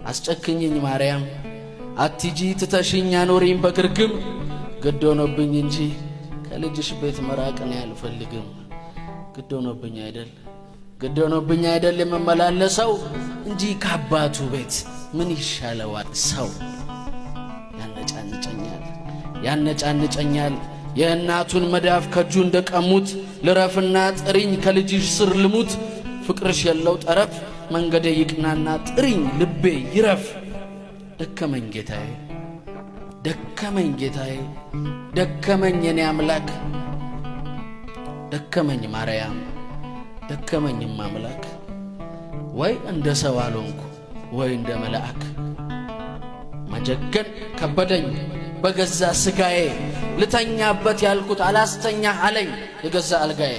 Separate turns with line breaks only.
አስጨክኝኝ ማርያም አትጂ ትተሽኝ አኖሪኝ በግርግም ግድ ሆኖብኝ እንጂ ከልጅሽ ቤት መራቅን አልፈልግም ግድ ሆኖብኝ አይደል የምመላለሰው እንጂ ከአባቱ ቤት ምን ይሻለዋል ሰው ያነጫንጨኛል የእናቱን መዳፍ ከጁ እንደቀሙት ልረፍና ጥሪኝ ከልጅሽ ስር ልሙት ፍቅርሽ የለው ጠረፍ መንገዴ ይቅናና ጥሪኝ ልቤ ይረፍ ደከመኝ ጌታዬ ደከመኝ የኔ አምላክ ደከመኝ ማርያም ደከመኝም አምላክ ወይ እንደ ሰው አልሆንኩ ወይ እንደ መልአክ መጀገን ከበደኝ በገዛ ስጋዬ ልተኛበት ያልኩት አላስተኛ አለኝ የገዛ አልጋዬ